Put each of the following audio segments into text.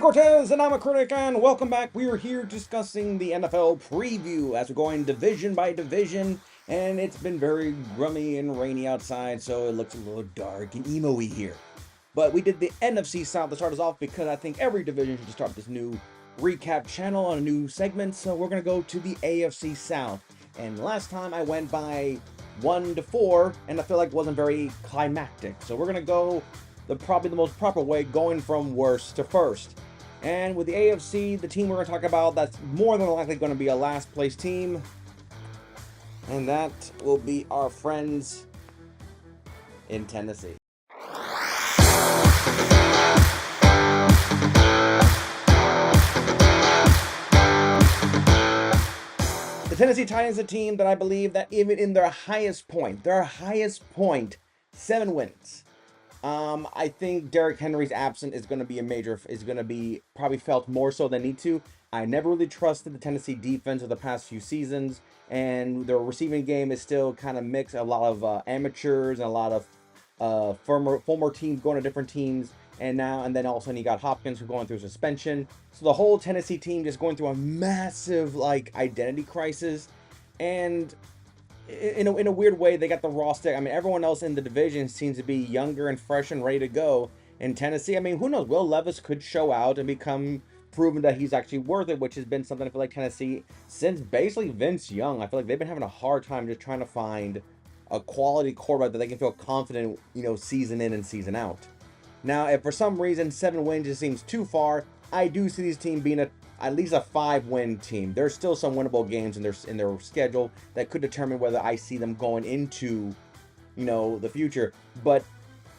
Cortez, and I'm a critic, and welcome back. We are here discussing the NFL preview as we're going division by division, and it's been very grummy and rainy outside, so it looks a little dark and emo-y here. But we did the NFC South to start us off because I think every division should start this new recap channel on a new segment, so we're going to go to the AFC South. And last time I went by 1 to 4, and I feel like it wasn't very climactic, so we're going to go probably the most proper way, going from worst to first. And with the AFC, the team we're going to talk about that's more than likely going to be a last place team, and that will be our friends in Tennessee. The Tennessee Titans, a team that I believe that even in their highest point, 7 wins. I think Derrick Henry's absence is going to be probably felt more so than need to. I never really trusted the Tennessee defense of the past few seasons, and their receiving game is still kind of mixed. A lot of amateurs and a lot of former teams going to different teams, and then all of a sudden you got Hopkins who's going through suspension. So the whole Tennessee team just going through a massive identity crisis, and in a weird way, they got the roster. I mean, everyone else in the division seems to be younger and fresh and ready to go. In Tennessee, I mean, who knows? Will Levis could show out and become proven that he's actually worth it, which has been something I feel like Tennessee, since basically Vince Young, I feel like they've been having a hard time just trying to find a quality quarterback that they can feel confident, season in and season out. Now, if for some reason 7 wins just seems too far, I do see this team being at least a 5-win team. There's still some winnable games in their schedule that could determine whether I see them going into, the future. But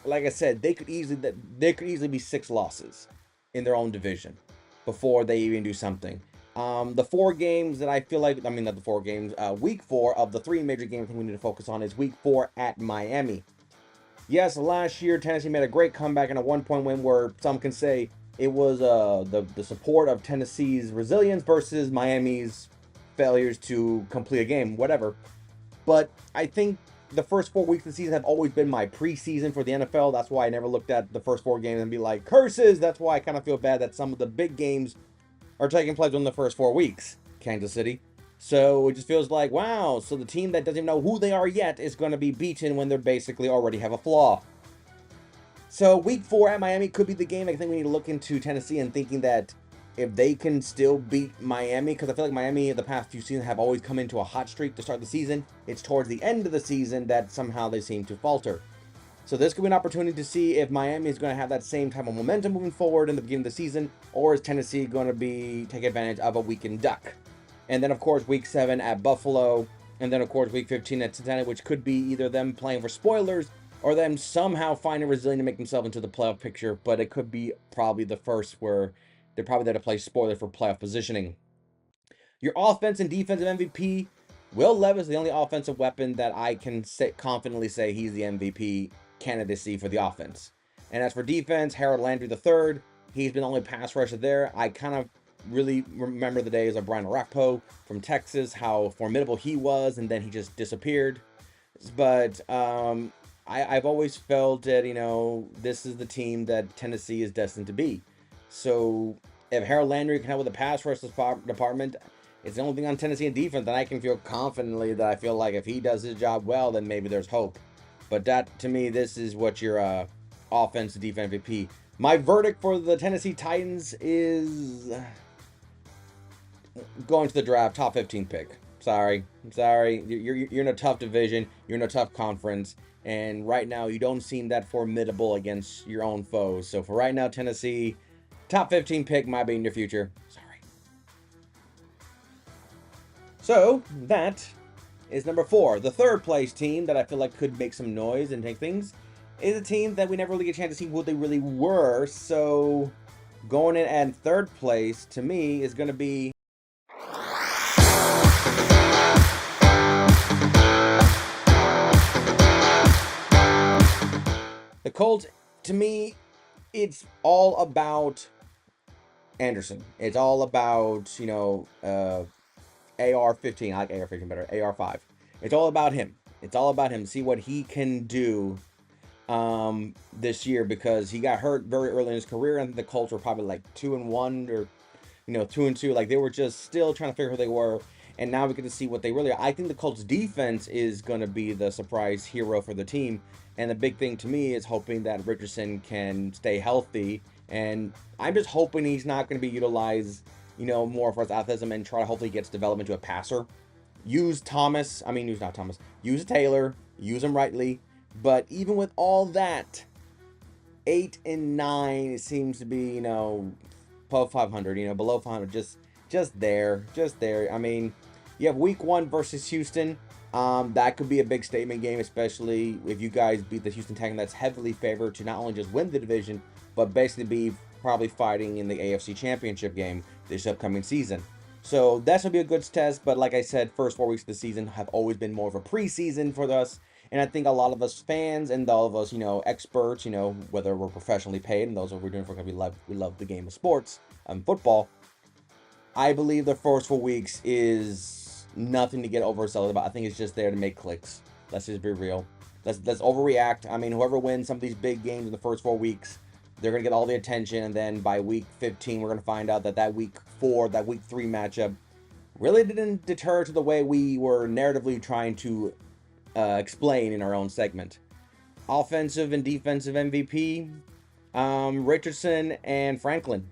like I said, they could easily be 6 losses in their own division before they even do something. The 4 games that I feel like, not the 4 games, week 4 of the 3 major games I think we need to focus on is week 4 at Miami. Yes, last year Tennessee made a great comeback and a 1-point win where some can say it was the support of Tennessee's resilience versus Miami's failures to complete a game, whatever. But I think the first 4 weeks of the season have always been my preseason for the NFL. That's why I never looked at the first 4 games and be like, curses. That's why I kind of feel bad that some of the big games are taking place in the first 4 weeks. Kansas City. So it just feels like, wow, so the team that doesn't even know who they are yet is going to be beaten when they basically already have a flaw. So week 4 at Miami could be the game. I think we need to look into Tennessee and thinking that if they can still beat Miami, because I feel like Miami in the past few seasons have always come into a hot streak to start the season. It's towards the end of the season that somehow they seem to falter. So this could be an opportunity to see if Miami is going to have that same type of momentum moving forward in the beginning of the season, or is Tennessee going to take advantage of a weakened duck? And then, of course, week 7 at Buffalo, and then, of course, week 15 at Cincinnati, which could be either them playing for spoilers or them somehow finding resilient to make themselves into the playoff picture, but it could be probably the first where they're probably there to play spoiler for playoff positioning. Your offense and defensive MVP, Will Levis is the only offensive weapon that I can confidently say he's the MVP candidacy for the offense. And as for defense, Harold Landry III, he's been the only pass rusher there. I kind of really remember the days of Brian Orakpo from Texas, how formidable he was, and then he just disappeared. But I've always felt that, this is the team that Tennessee is destined to be. So if Harold Landry can help with the pass rush department, it's the only thing on Tennessee in defense that I can feel confidently that I feel like if he does his job well, then maybe there's hope. But that, to me, this is what your offense to defense MVP. My verdict for the Tennessee Titans is going to the draft, top 15 pick. Sorry. You're in a tough division. You're in a tough conference. And right now, you don't seem that formidable against your own foes. So for right now, Tennessee, top 15 pick might be in your future. Sorry. So that is number 4. The third place team that I feel like could make some noise and take things is a team that we never really get a chance to see what they really were. So going in at third place, to me, is going to be the Colts. To me, it's all about Anderson. It's all about, AR-15. I like AR-15 better. AR-5. It's all about him. See what he can do this year because he got hurt very early in his career, and the Colts were probably like 2-1 or 2-2. Like they were just still trying to figure who they were. And now we get to see what they really are. I think the Colts defense is going to be the surprise hero for the team. And the big thing to me is hoping that Richardson can stay healthy. And I'm just hoping he's not going to be utilized, more for his athleticism and try to hopefully gets development to a passer. Use Thomas. I mean, use not Thomas. Use Taylor. Use him rightly. But even with all that, 8 and 9 seems to be, above 500, below 500, just there. I mean, you have week 1 versus Houston. That could be a big statement game, especially if you guys beat the Houston Texans. That's heavily favored to not only just win the division, but basically be probably fighting in the AFC Championship game this upcoming season. So that's gonna be a good test. But like I said, first 4 weeks of the season have always been more of a preseason for us. And I think a lot of us fans and all of us, experts, whether we're professionally paid and those are we're doing for because we love the game of sports, football. I believe the first 4 weeks is nothing to get overzealous about. I think it's just there to make clicks. Let's just be real. Let's overreact. I mean, whoever wins some of these big games in the first 4 weeks, they're gonna get all the attention, and then by week 15, we're gonna find out that week 4, that week 3 matchup really didn't deter to the way we were narratively trying to explain in our own segment. Offensive and defensive MVP, Richardson and Franklin.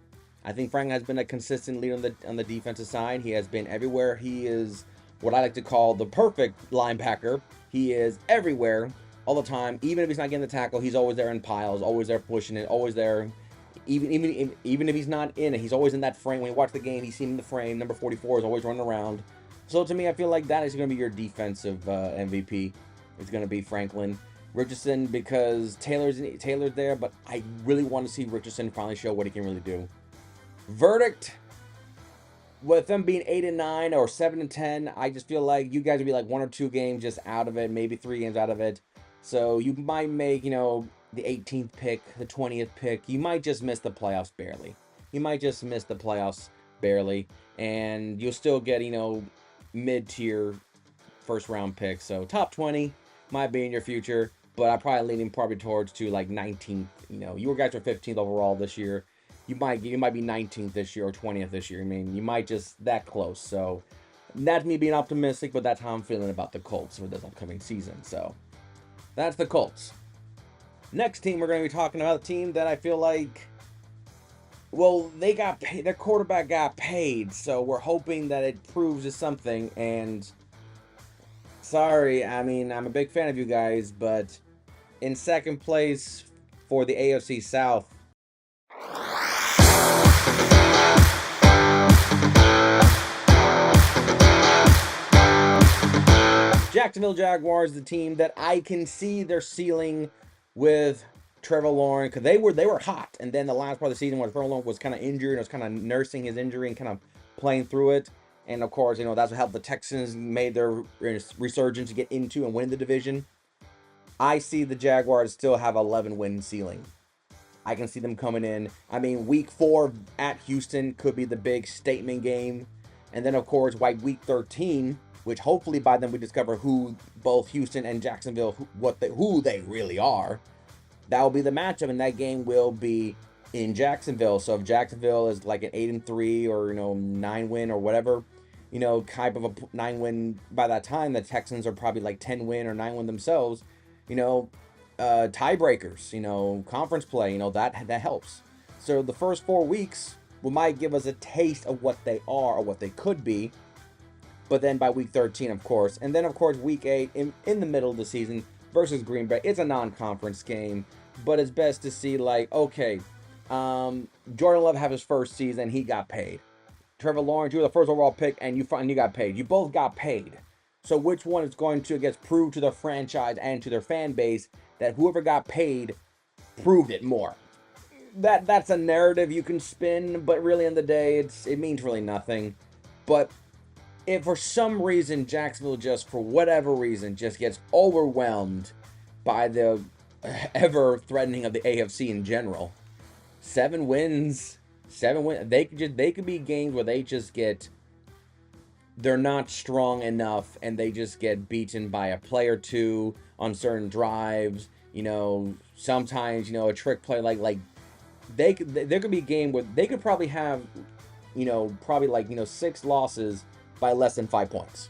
I think Franklin has been a consistent leader on the defensive side. He has been everywhere. He is what I like to call the perfect linebacker. He is everywhere all the time. Even if he's not getting the tackle, he's always there in piles, always there pushing it, always there. Even if he's not in it, he's always in that frame. When you watch the game, he's seen in the frame. Number 44 is always running around. So to me, I feel like that is going to be your defensive MVP. It's going to be Franklin. Richardson, because Taylor's there, but I really want to see Richardson finally show what he can really do. Verdict, with them being 8 and 9 or 7 and 10, I just feel like you guys would be like 1 or 2 games just out of it, maybe 3 games out of it. So you might make, the 18th pick, the 20th pick. You might just miss the playoffs barely. And you'll still get, mid-tier first round picks. So top 20 might be in your future, but I'm probably leaning towards to like 19th. You guys are 15th overall this year. You might be 19th this year or 20th this year. I mean, you might just that close. So that's me being optimistic, but that's how I'm feeling about the Colts for this upcoming season. So that's the Colts. Next team we're going to be talking about, a team that I feel like, well, they got paid, their quarterback got paid, so we're hoping that it proves us something. And sorry, I mean, I'm a big fan of you guys, but in second place for the AFC South, Jacksonville Jaguars, the team that I can see their ceiling with Trevor Lawrence, because they were hot, and then the last part of the season where Trevor Lawrence was kind of injured and was kind of nursing his injury and kind of playing through it. And of course, that's what helped the Texans made their resurgence to get into and win the division. I see the Jaguars still have 11-win ceiling. I can see them coming in. I mean, week 4 at Houston could be the big statement game. And then, of course, by week 13, which hopefully by then we discover who both Houston and Jacksonville, who they really are. That will be the matchup, and that game will be in Jacksonville. So if Jacksonville is like an 8-3 or 9-win or whatever, type of a 9-win by that time, the Texans are probably like 10-win or 9-win themselves. Tiebreakers, conference play, that helps. So the first 4 weeks might give us a taste of what they are or what they could be. But then by week 13, of course, and then of course week 8 in the middle of the season versus Green Bay, it's a non-conference game, but it's best to see like, okay, Jordan Love had his first season, he got paid. Trevor Lawrence, you were the first overall pick, and you got paid. You both got paid. So which one is going to, prove to the franchise and to their fan base that whoever got paid proved it more? That's a narrative you can spin, but really in the day, it means really nothing. But if for some reason Jacksonville just for whatever reason just gets overwhelmed by the ever threatening of the AFC in general, 7 wins, they could be games where they're not strong enough and they just get beaten by a play or two on certain drives. Sometimes a trick play there could be a game where they could probably have probably 6 losses by less than 5 points.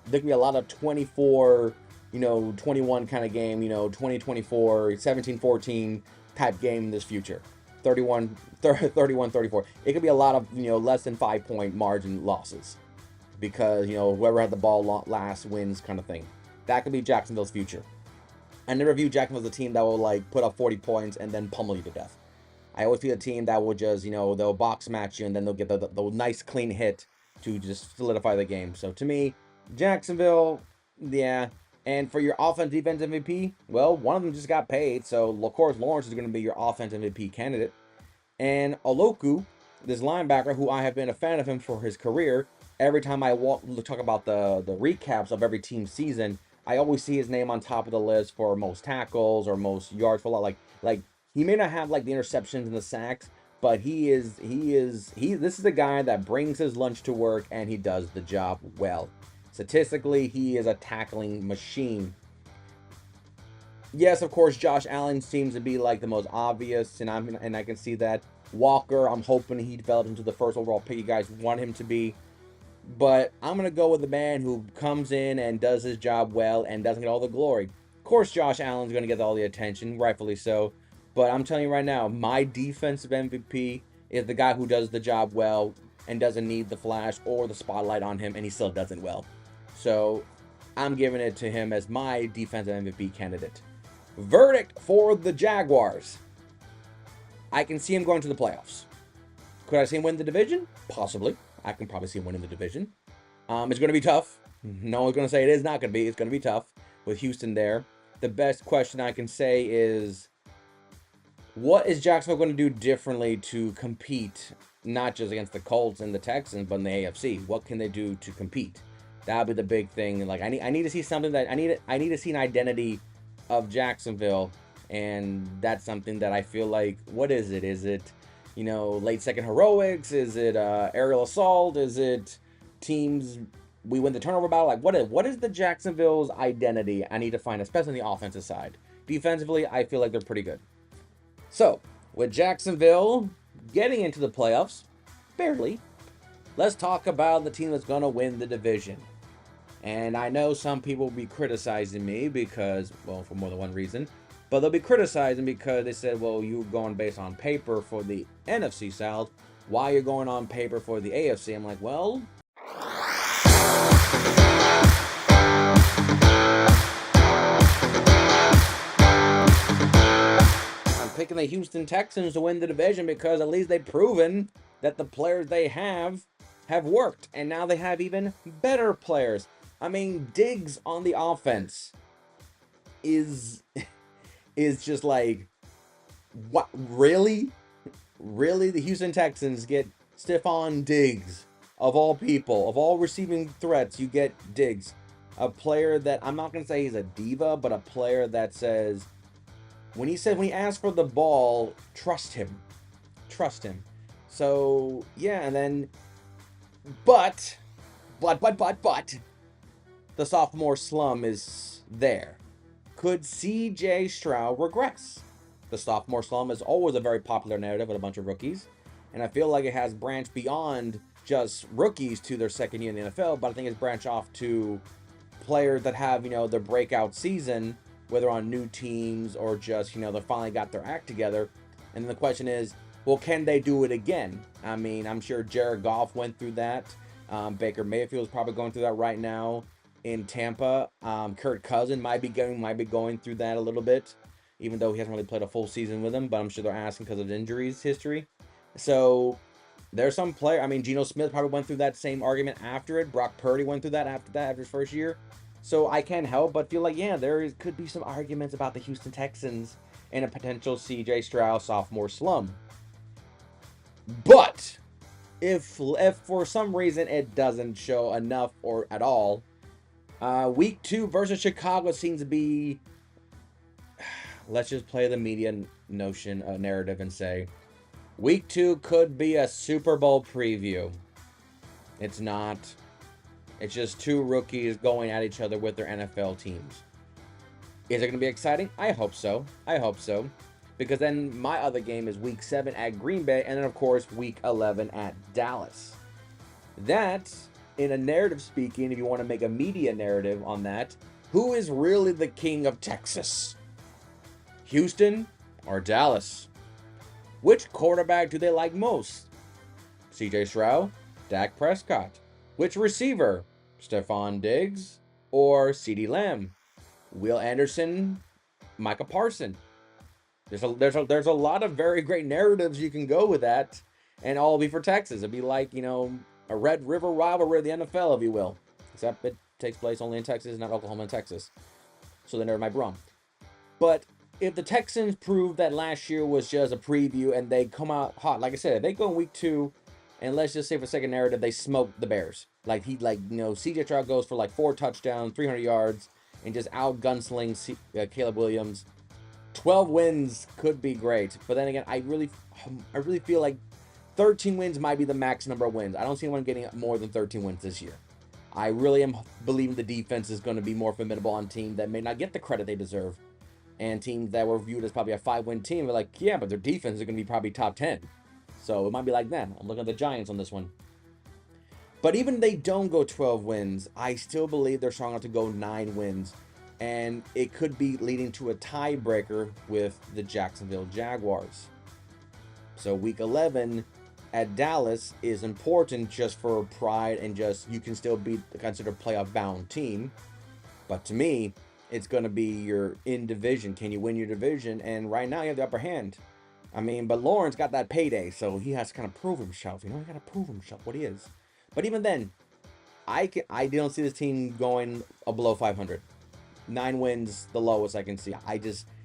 There could be a lot of 24, 21 kind of game, 2024, 17-14 type game in this future. 31, 31, 34. It could be a lot of, less than 5 point margin losses because, whoever had the ball last wins kind of thing. That could be Jacksonville's future. I never view Jacksonville as a team that will put up 40 points and then pummel you to death. I always feel a team that will just, they'll box match you and then they'll get the nice clean hit to just solidify the game. So to me, Jacksonville, yeah. And for your offense defense MVP, well, one of them just got paid. So of course Lawrence is going to be your offense MVP candidate. And Oloku, this linebacker, who I have been a fan of him for his career, every time I talk about the recaps of every team's season, I always see his name on top of the list for most tackles or most yards for a lot. Like he may not have the interceptions and the sacks, but this is the guy that brings his lunch to work and he does the job well. Statistically, he is a tackling machine. Yes, of course, Josh Allen seems to be the most obvious, and I can see that. Walker, I'm hoping he develops into the first overall pick you guys want him to be. But I'm going to go with the man who comes in and does his job well and doesn't get all the glory. Of course, Josh Allen's going to get all the attention, rightfully so. But I'm telling you right now, my defensive MVP is the guy who does the job well and doesn't need the flash or the spotlight on him, and he still does it well. So I'm giving it to him as my defensive MVP candidate. Verdict for the Jaguars. I can see him going to the playoffs. Could I see him win the division? Possibly. I can probably see him winning the division. It's going to be tough. No one's going to say it is not going to be. It's going to be tough with Houston there. The best question I can say is, what is Jacksonville going to do differently to compete, not just against the Colts and the Texans, but in the AFC? What can they do to compete? That'll be the big thing. I need to see something that I need to see an identity of Jacksonville, and that's something that I feel like, what is it? Is it, late second heroics? Is it aerial assault? Is it teams we win the turnover battle? What is the Jacksonville's identity? I need to find, especially on the offensive side. Defensively, I feel like they're pretty good. So, with Jacksonville getting into the playoffs, barely, let's talk about the team that's going to win the division. And I know some people will be criticizing me because, well, for more than one reason, but they'll be criticizing because they said, well, you're going based on paper for the NFC South. Why you're going on paper for the AFC? I'm like, well, I'm picking the Houston Texans to win the division because at least they've proven that the players they have worked. And now they have even better players. I mean, Diggs on the offense is just what? Really? Really? The Houston Texans get Stephon Diggs, of all people, of all receiving threats, you get Diggs. A player that, I'm not going to say he's a diva, but a player that says, when he asks for the ball, trust him. Trust him. So, yeah, and then, but, the sophomore slum is there. Could CJ Stroud regress? The sophomore slum is always a very popular narrative with a bunch of rookies, and I feel like it has branched beyond just rookies to their second year in the NFL, but I think it's branched off to players that have, their breakout season, whether on new teams or just, they finally got their act together. And then the question is, well, can they do it again? I mean, I'm sure Jared Goff went through that. Baker Mayfield is probably going through that right now in Tampa. Kirk Cousins might be going through that a little bit, even though he hasn't really played a full season with them, but I'm sure they're asking because of injuries history. So there's some player. I mean, Geno Smith probably went through that same argument after it. Brock Purdy went through that after his first year. So I can't help but feel like, yeah, could be some arguments about the Houston Texans and a potential CJ Stroud sophomore slum. But if for some reason it doesn't show enough or at all, week 2 versus Chicago seems to be, let's just play the media narrative and say, week 2 could be a Super Bowl preview. It's not. It's just two rookies going at each other with their NFL teams. Is it going to be exciting? I hope so. I hope so. Because then my other game is week 7 at Green Bay, and then, of course, week 11 at Dallas. That, in a narrative speaking, if you want to make a media narrative on that, who is really the king of Texas? Houston or Dallas? Which quarterback do they like most? CJ Stroud, Dak Prescott? Which receiver? Stephon Diggs or CeeDee Lamb? Will Anderson, Micah Parson? There's a lot of very great narratives you can go with that, and all be for Texas. It'd be like, a Red River rivalry of the NFL, if you will. Except it takes place only in Texas, not Oklahoma and Texas. So the narrative might be wrong. But if the Texans prove that last year was just a preview and they come out hot, like I said, if they go in week 2, and let's just say for second narrative, they smoke the Bears. CJ Stroud goes for like 4 touchdowns, 300 yards, and just out gunslings Caleb Williams. 12 wins could be great, but then again, I really feel like 13 wins might be the max number of wins. I don't see anyone getting more than 13 wins this year. I really am believing the defense is going to be more formidable on teams that may not get the credit they deserve, and teams that were viewed as probably a 5-win team are like, yeah, but their defense is going to be probably top 10. So it might be like that. I'm looking at the Giants on this one. But even if they don't go 12 wins, I still believe they're strong enough to go 9 wins. And it could be leading to a tiebreaker with the Jacksonville Jaguars. So week 11 at Dallas is important just for pride and just you can still be considered playoff bound team. But to me, it's going to be your in division. Can you win your division? And right now you have the upper hand. But Lawrence got that payday, so he has to kind of prove himself. He got to prove himself what he is. But even then, I don't see this team going below 500. 9 wins, the lowest I can see.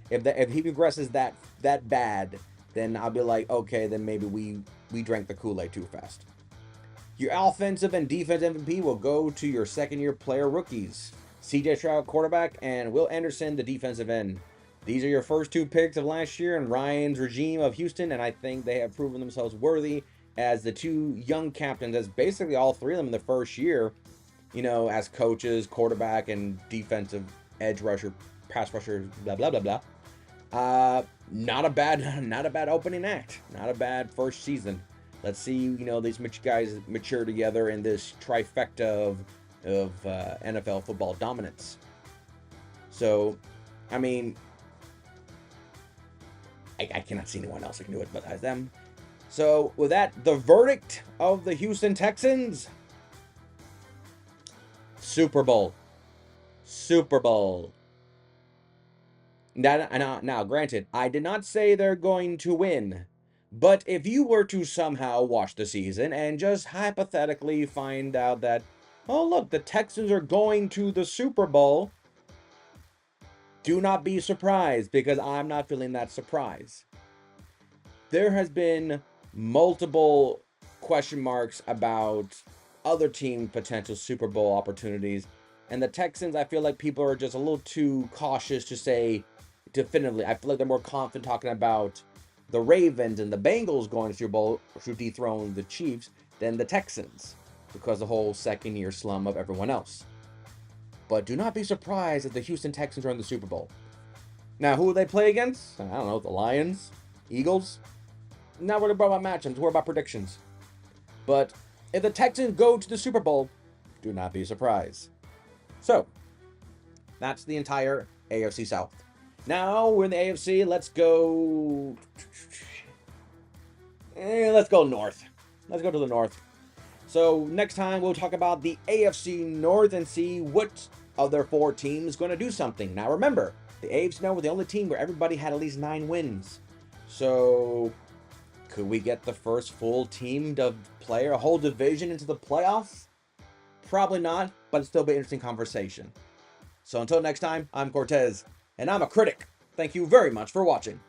If he progresses that bad, then I'll be like, okay, then maybe we drank the Kool-Aid too fast. Your offensive and defensive MVP will go to your second-year player rookies. CJ Stroud, quarterback, and Will Anderson, the defensive end. These are your first 2 picks of last year in Ryan's regime of Houston, and I think they have proven themselves worthy as the 2 young captains, as basically all 3 of them in the first year, as coaches, quarterback, and defensive edge rusher, pass rusher, blah blah blah blah. Not a bad opening act. Not a bad first season. Let's see, these guys mature together in this trifecta of NFL football dominance. So, I cannot see anyone else that can do it besides them. So, with that, the verdict of the Houston Texans: Super Bowl. Super Bowl. Now, granted, I did not say they're going to win. But if you were to somehow watch the season and just hypothetically find out that, oh, look, the Texans are going to the Super Bowl, do not be surprised, because I'm not feeling that surprise. There has been multiple question marks about other team potential Super Bowl opportunities. And the Texans, I feel like people are just a little too cautious to say definitively. I feel like they're more confident talking about the Ravens and the Bengals going to Super Bowl to dethrone the Chiefs than the Texans, because the whole second-year slum of everyone else. But do not be surprised if the Houston Texans are in the Super Bowl. Now, who will they play against? I don't know, the Lions? Eagles? Not worried about matchups, worried about predictions. But if the Texans go to the Super Bowl, do not be surprised. So, that's the entire AFC South. Now we're in the AFC. Let's go north. Let's go to the north. So next time we'll talk about the AFC North and see what other 4 teams is going to do something. Now remember, the AFC North was the only team where everybody had at least 9 wins. So could we get the first full team to play a whole division into the playoffs? Probably not, but it'll still be an interesting conversation. So until next time, I'm Cortez, and I'm a critic. Thank you very much for watching.